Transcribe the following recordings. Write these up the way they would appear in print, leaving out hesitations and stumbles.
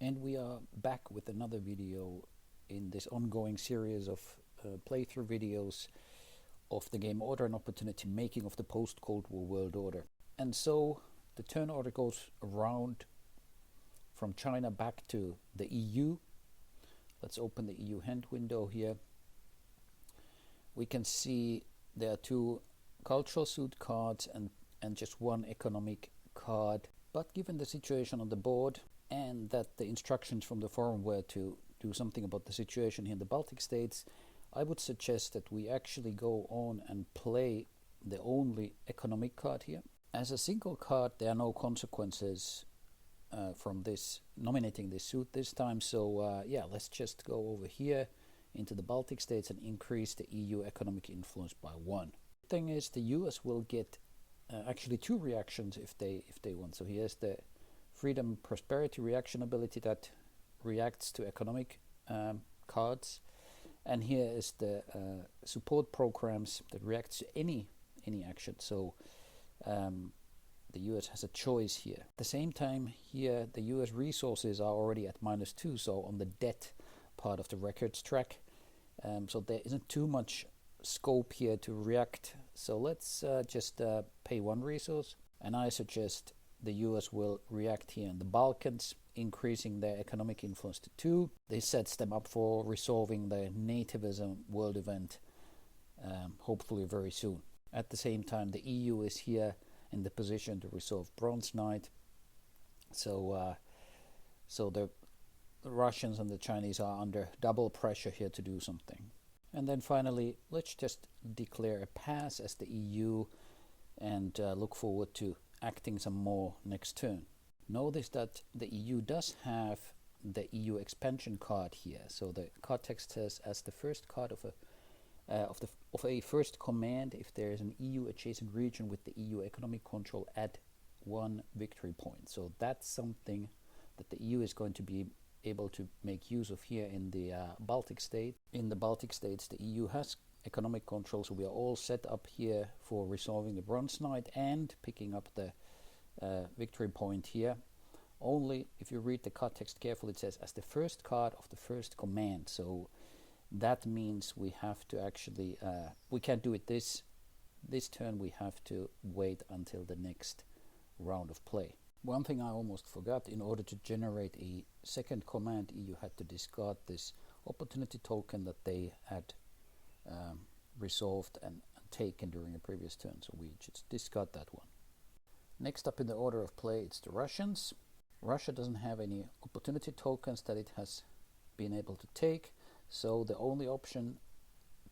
And we are back with another video in this ongoing series of playthrough videos of the game Order and Opportunity, making of the post-Cold War world order. And so the turn order goes around from China back to the EU. Let's open the EU hand window here. We can see there are two cultural suit cards and just one economic card. But given the situation on the board and that the instructions from the forum were to do something about the situation here in the Baltic states, I would suggest that we actually go on and play the only economic card here. As a single card, there are no consequences from this nominating this suit this time. So yeah, let's just go over here into the Baltic states and increase the EU economic influence by 1. The thing is, the US will get actually 2 reactions if they want. So here's the Freedom Prosperity reaction ability that reacts to economic cards, and here is the support programs that reacts to any action. So the US has a choice here. At the same time, here the US resources are already at -2, so on the debt part of the records track. So there isn't too much scope here to react. So let's just pay 1 resource, and I suggest the US will react here in the Balkans, increasing their economic influence to 2. This sets them up for resolving the nativism world event, hopefully very soon. At the same time, the EU is here in the position to resolve Bronze Knight. So the Russians and the Chinese are under double pressure here to do something. And then finally, let's just declare a pass as the EU and look forward to acting some more next turn. Notice that the EU does have the EU expansion card here. So the card text says, as the first card of a first command, if there is an EU adjacent region with the EU economic control, add 1 victory point. So that's something that the EU is going to be able to make use of here in the Baltic state. In the Baltic states, the EU has economic control, so we are all set up here for resolving the Bronze Knight and picking up the victory point here. Only if you read the card text carefully, it says as the first card of the first command. So that means we have to actually we can't do it this turn. We have to wait until the next round of play. One thing I almost forgot: in order to generate a second command, EU had to discard this opportunity token that they had resolved and taken during a previous turn. So we just discard that one. Next up in the order of play, it's the Russians. Russia doesn't have any opportunity tokens that it has been able to take, so the only option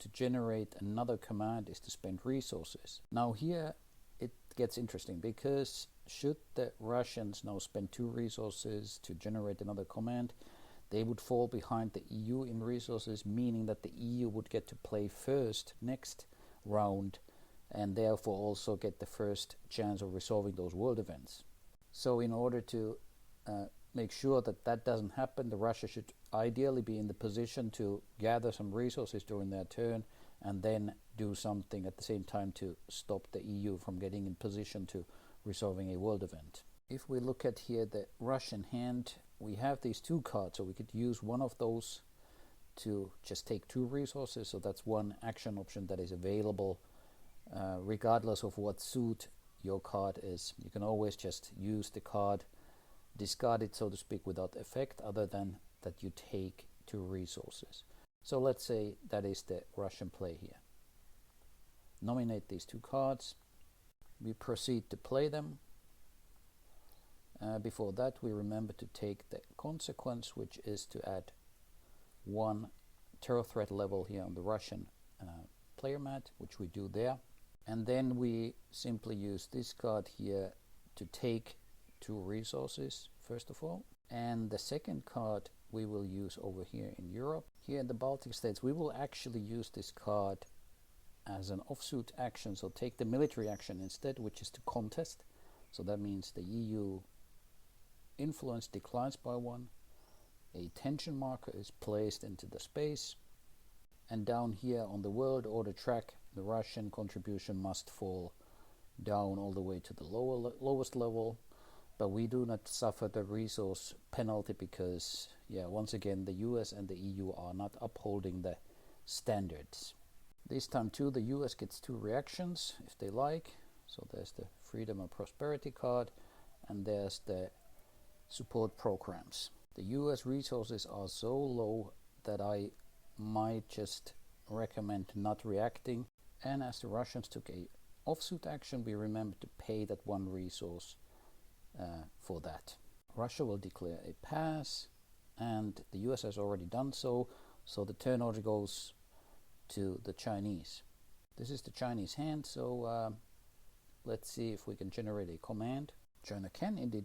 to generate another command is to spend resources. Now here it gets interesting, because should the Russians now spend 2 resources to generate another command, they would fall behind the EU in resources, meaning that the EU would get to play first next round and therefore also get the first chance of resolving those world events. So in order to make sure that that doesn't happen, the Russia should ideally be in the position to gather some resources during their turn and then do something at the same time to stop the EU from getting in position to resolving a world event. If we look at here the Russian hand, we have these 2 cards, so we could use one of those to just take 2 resources. So that's one action option that is available regardless of what suit your card is. You can always just use the card, discard it, so to speak, without effect, other than that you take 2 resources. So let's say that is the Russian play here. Nominate these 2 cards. We proceed to play them. Before that, we remember to take the consequence, which is to add 1 terror threat level here on the Russian player mat, which we do there. And then we simply use this card here to take 2 resources, first of all. And the second card we will use over here in Europe. Here in the Baltic states, we will actually use this card as an offsuit action, so take the military action instead, which is to contest. So that means the EU influence declines by 1. A tension marker is placed into the space. And down here on the world order track, the Russian contribution must fall down all the way to the lowest level. but we do not suffer the resource penalty because, yeah, once again, the US and the EU are not upholding the standards. This time too, the US gets 2 reactions if they like. So there's the Freedom and Prosperity card, and there's the support programs. The US resources are so low that I might just recommend not reacting. And as the Russians took a offsuit action, we remember to pay that 1 resource for that. Russia will declare a pass, and the US has already done so, so the turn order goes to the Chinese. This is the Chinese hand, so let's see if we can generate a command. China can indeed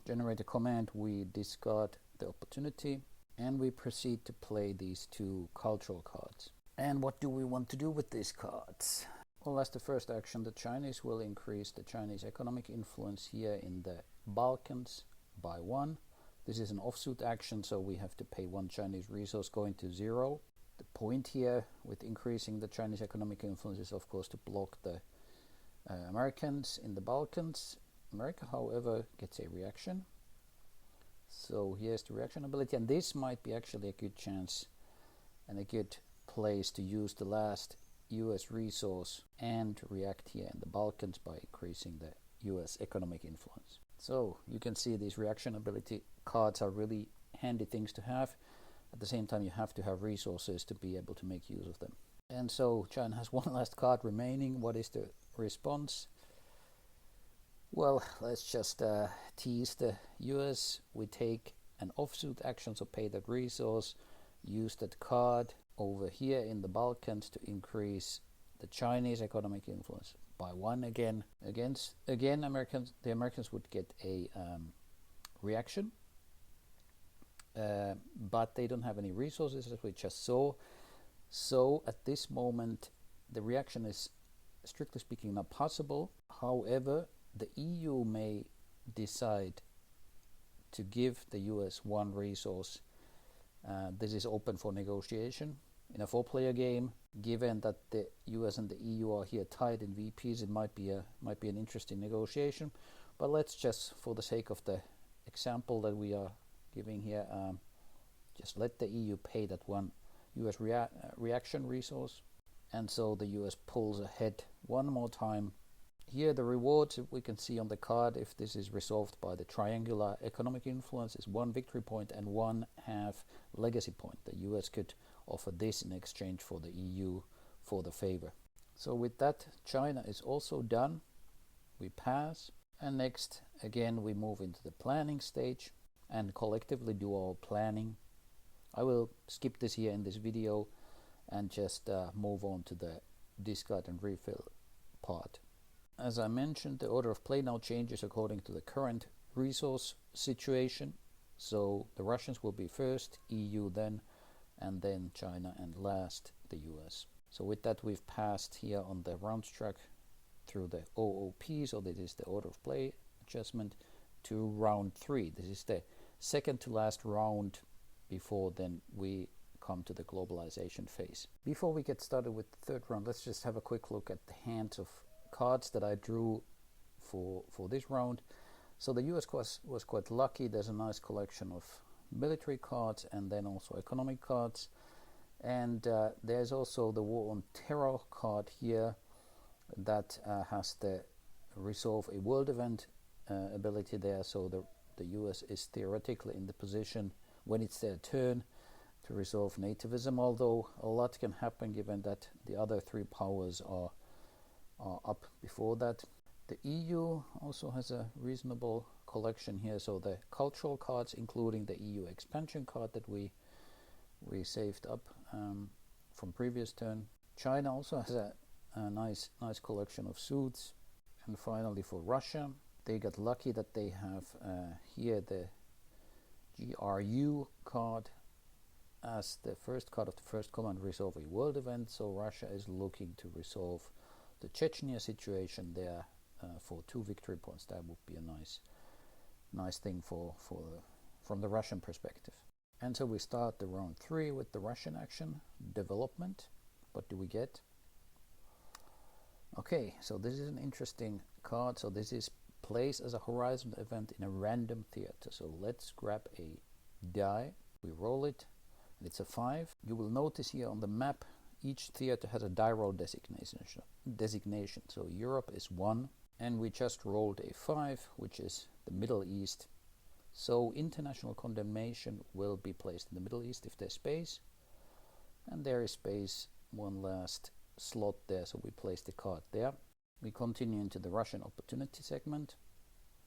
generate a command. We discard the opportunity, and we proceed to play these 2 cultural cards. And what do we want to do with these cards? Well, as the first action, the Chinese will increase the Chinese economic influence here in the Balkans by 1. This is an offsuit action, so we have to pay 1 Chinese resource going to 0. The point here with increasing the Chinese economic influence is, of course, to block the Americans in the Balkans. America, however, gets a reaction. So here's the reaction ability, and this might be actually a good chance and a good place to use the last US resource and react here in the Balkans by increasing the US economic influence. So you can see these reaction ability cards are really handy things to have. At the same time, you have to have resources to be able to make use of them. And so China has 1 last card remaining. What is the response? Well, let's just tease the US. We take an offsuit action, so pay that resource, use that card over here in the Balkans to increase the Chinese economic influence by 1 again. Again, the Americans would get a reaction, but they don't have any resources, as we just saw. So at this moment, the reaction is, strictly speaking, not possible. However, the EU may decide to give the US 1 resource. This is open for negotiation. In a 4-player game, given that the US and the EU are here tied in VPs, it might be an interesting negotiation. But let's just, for the sake of the example that we are giving here, just let the EU pay that 1 US reaction resource. And so the US pulls ahead 1 more time. Here the rewards we can see on the card, if this is resolved by the triangular economic influence, is 1 victory point and 1/2 legacy point. The US could offer this in exchange for the EU for the favor. So with that, China is also done. We pass, and next again we move into the planning stage and collectively do our planning. I will skip this here in this video and just move on to the discard and refill part. As I mentioned, the order of play now changes according to the current resource situation. So the Russians will be first, EU then, and then China, and last the US. So with that, we've passed here on the rounds track through the OOP, so this is the order of play adjustment, to round 3. This is the second to last round before then we come to the globalization phase. Before we get started with the third round, let's just have a quick look at the hands of cards that I drew for this round. So the US was quite lucky. There's a nice collection of military cards and then also economic cards. And there's also the War on Terror card here that has the resolve a world event ability there. So the US is theoretically in the position when it's their turn to resolve nativism, although a lot can happen given that the other 3 powers are up before that. The EU also has a reasonable collection here, so the cultural cards, including the EU expansion card that we saved up from previous turn. China also has a nice collection of suits. And finally for Russia, they got lucky that they have here the GRU card as the first card of the first command, resolve a world event. So Russia is looking to resolve the Chechnya situation there for 2 victory points. That would be a nice thing from the Russian perspective. And so we start the round 3 with the Russian action, development. What do we get? Okay, so this is an interesting card. So this is place as a horizon event in a random theater. So let's grab a die, we roll it, and it's a 5. You will notice here on the map each theater has a die roll designation. So Europe is 1, and we just rolled a 5, which is the Middle East. So international condemnation will be placed in the Middle East if there's space, and there is space, one last slot there, so we place the card there. We continue into the Russian opportunity segment.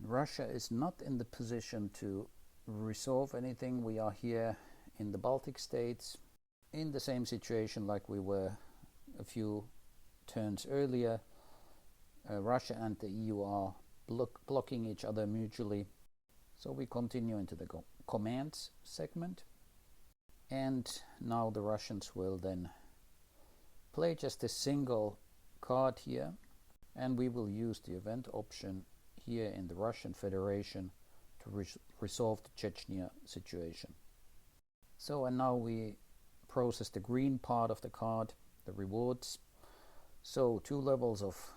Russia is not in the position to resolve anything. We are here in the Baltic states in the same situation like we were a few turns earlier. Russia and the EU are blocking each other mutually. So we continue into the commands segment, and now the Russians will then play just a single card here, and we will use the event option here in the Russian Federation to resolve the Chechnya situation. So, and now we process the green part of the card, the rewards. So 2 levels of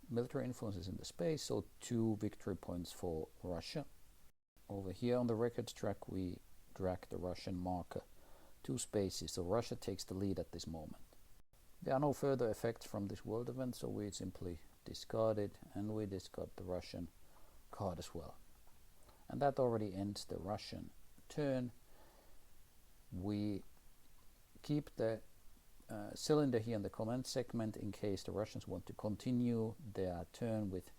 military influences in the space, so 2 victory points for Russia. Over here on the records track we drag the Russian marker 2 spaces, so Russia takes the lead at this moment. There are no further effects from this world event, so we simply discard it, and we discard the Russian card as well. And that already ends the Russian turn. We keep the cylinder here in the command segment in case the Russians want to continue their turn with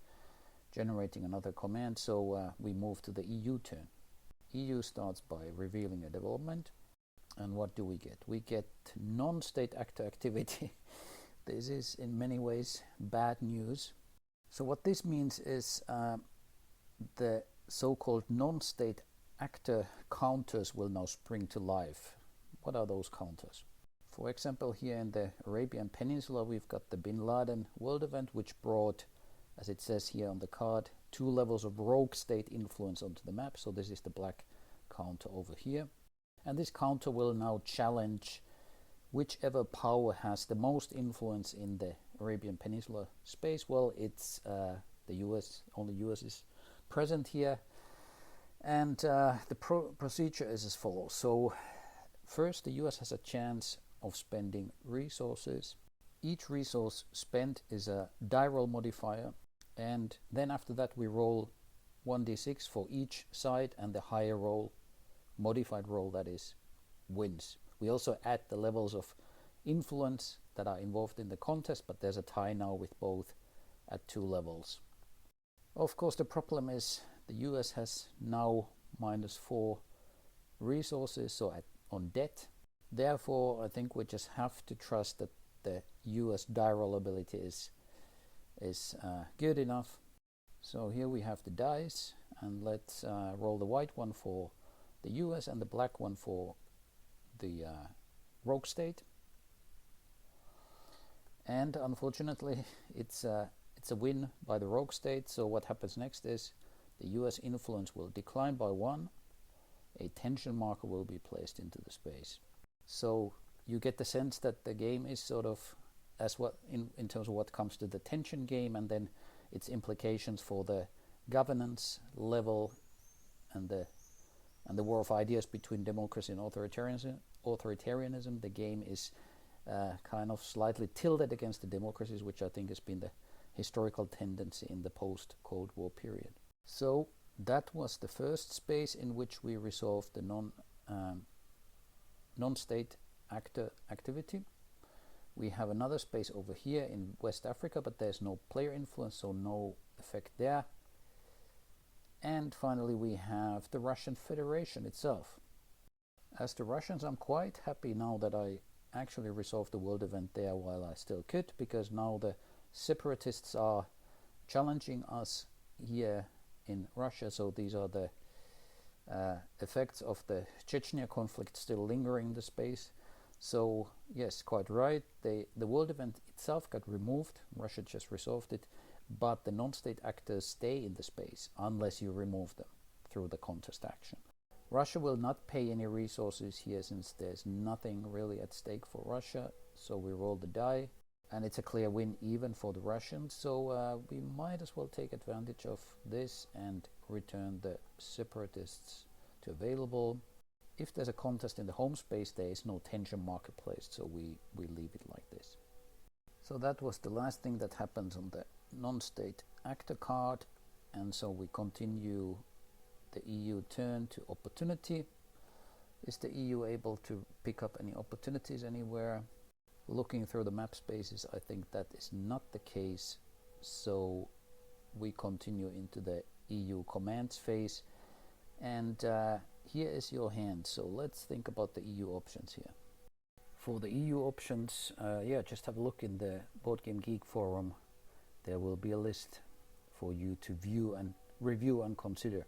generating another command, so we move to the EU turn. EU starts by revealing a development. And what do we get? We get non-state actor activity. This is in many ways bad news. So what this means is the so-called non-state actor counters will now spring to life. What are those counters? For example, here in the Arabian Peninsula we've got the Bin Laden world event, which brought, as it says here on the card, 2 levels of rogue state influence onto the map. So this is the black counter over here. And this counter will now challenge whichever power has the most influence in the Arabian Peninsula space. Well, it's the US, only US is present here. And the procedure is as follows. So first, the US has a chance of spending resources. Each resource spent is a die roll modifier. And then after that, we roll 1d6 for each side, and the higher roll, modified roll that is, wins. We also add the levels of influence that are involved in the contest, but there's a tie now with both at 2 levels. Of course, the problem is the US has now -4 resources, so on debt. Therefore, I think we just have to trust that the US die roll ability is good enough. So here we have the dice, and let's roll the white one for the US and the black one for the rogue state. And unfortunately, it's a win by the rogue state. So what happens next is the US influence will decline by 1. A tension marker will be placed into the space. So you get the sense that the game is sort of as what in terms of what comes to the tension game, and then its implications for the governance level and the war of ideas between democracy and authoritarianism. The game is kind of slightly tilted against the democracies, which I think has been the historical tendency in the post-Cold War period. So that was the first space in which we resolved the non-state actor activity. We have another space over here in West Africa, but there's no player influence, so no effect there. And finally, we have the Russian Federation itself. As the Russians, I'm quite happy now that I actually resolved the world event there while I still could, because now the separatists are challenging us here in Russia. So these are the effects of the Chechnya conflict still lingering in the space. So yes, quite right, the world event itself got removed. Russia just resolved it, but the non-state actors stay in the space unless you remove them through the contest action. Russia will not pay any resources here since there's nothing really at stake for Russia. So we roll the die, and it's a clear win even for the Russians, so we might as well take advantage of this and return the separatists to available. If there's a contest in the home space, there is no tension marketplace, so we leave it like this. So that was the last thing that happens on the non-state actor card, and so we continue the EU turn to opportunity. Is the EU able to pick up any opportunities anywhere? Looking through the map spaces, I think that is not the case, so we continue into the EU commands phase, and here is your hand. So let's think about the EU options here. For the EU options, just have a look in the Board Game Geek forum. There will be a list for you to view and review and consider.